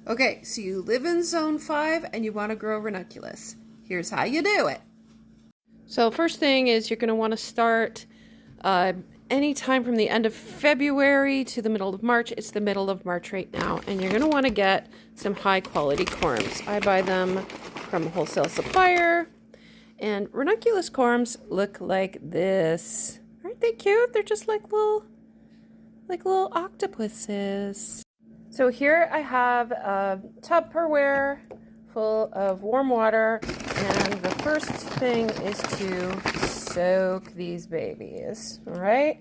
Okay, so you live in zone 5 and you want to grow ranunculus. Here's how you do it. So first thing is you're going to want to start anytime from the end of February to the middle of March. It's the middle of March right now, and you're going to want to get some high quality corms. I buy them from a wholesale supplier, and ranunculus corms look like this. Aren't they cute? They're just like little octopuses. So here I have a Tupperware full of warm water, and the first thing is to soak these babies. All right,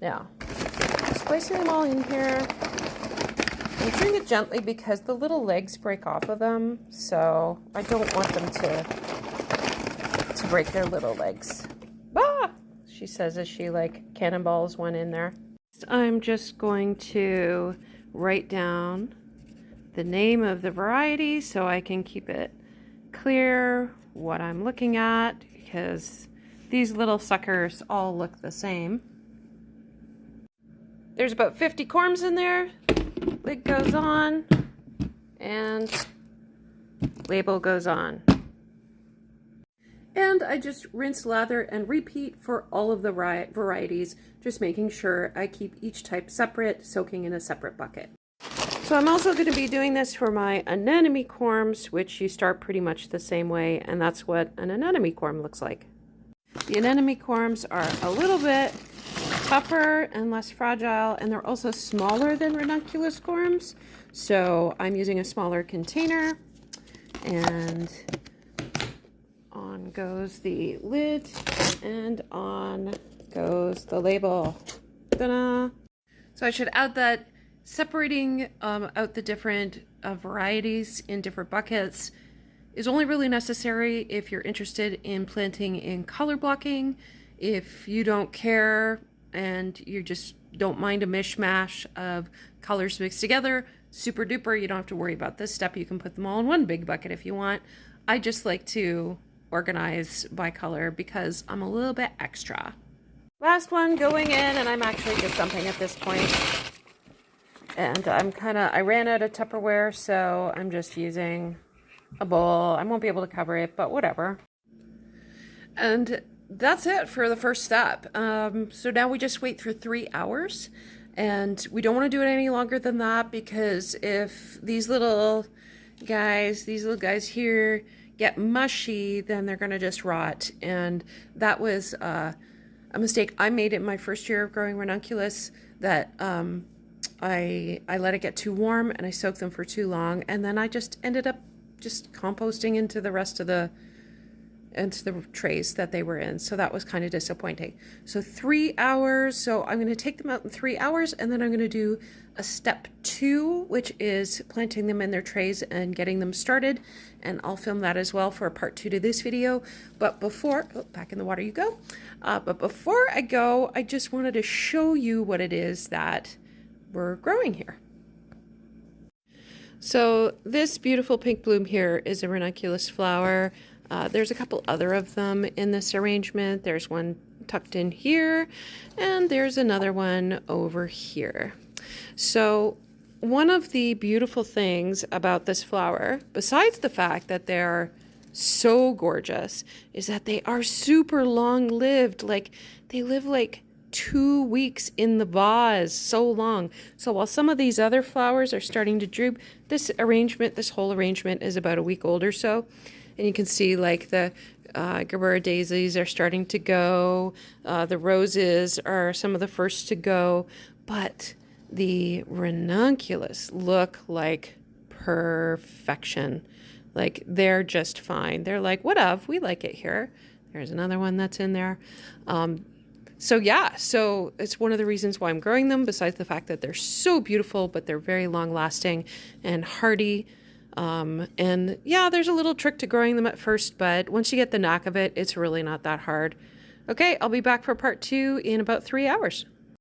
now just placing them all in here. I'm doing it gently because the little legs break off of them, so I don't want them to break their little legs. Ah, she says as she like cannonballs one in there. I'm just going to write down the name of the variety so I can keep it clear what I'm looking at, because these little suckers all look the same. There's about 50 corms in there. Lid goes on and label goes on. And I just rinse, lather, and repeat for all of the varieties, just making sure I keep each type separate, soaking in a separate bucket. So I'm also going to be doing this for my anemone corms, which you start pretty much the same way, and that's what an anemone corm looks like. The anemone corms are a little bit tougher and less fragile, and they're also smaller than ranunculus corms, so I'm using a smaller container, and on goes the lid, and on goes the label. Ta-da! So I should add that separating out the different varieties in different buckets is only really necessary if you're interested in planting in color blocking. If you don't care and you just don't mind a mishmash of colors mixed together, super duper, you don't have to worry about this step. You can put them all in one big bucket if you want. I just like to organize by color because I'm a little bit extra. Last one going in, and I'm actually just dumping at this point. And I ran out of Tupperware, so I'm just using a bowl. I won't be able to cover it, but whatever. And that's it for the first step. So now we just wait for 3 hours, and we don't want to do it any longer than that, because if these little guys here get mushy, then they're going to just rot. And that was a mistake I made in my first year of growing ranunculus, that I let it get too warm and I soaked them for too long, and then I just ended up just composting into the rest of the trays that they were in. So that was kind of disappointing. So 3 hours. So I'm going to take them out in 3 hours, and then I'm going to do a step 2, which is planting them in their trays and getting them started. And I'll film that as well for part 2 to this video. But before, back in the water you go. But before I go, I just wanted to show you what it is that we're growing here. So this beautiful pink bloom here is a ranunculus flower. There's a couple other of them in this arrangement. There's one tucked in here, and there's another one over here. So one of the beautiful things about this flower, besides the fact that they're so gorgeous, is that they are super long-lived. Like, they live like 2 weeks in the vase, so long. So while some of these other flowers are starting to droop, this whole arrangement is about a week old or so. And you can see like the Gerbera daisies are starting to go. The roses are some of the first to go. But the ranunculus look like perfection. Like, they're just fine. They're like, whatever, we like it here. There's another one that's in there. So yeah, so it's one of the reasons why I'm growing them, besides the fact that they're so beautiful, but they're very long lasting and hardy. And yeah, there's a little trick to growing them at first, but once you get the knack of it, it's really not that hard. Okay, I'll be back for part 2 in about 3 hours.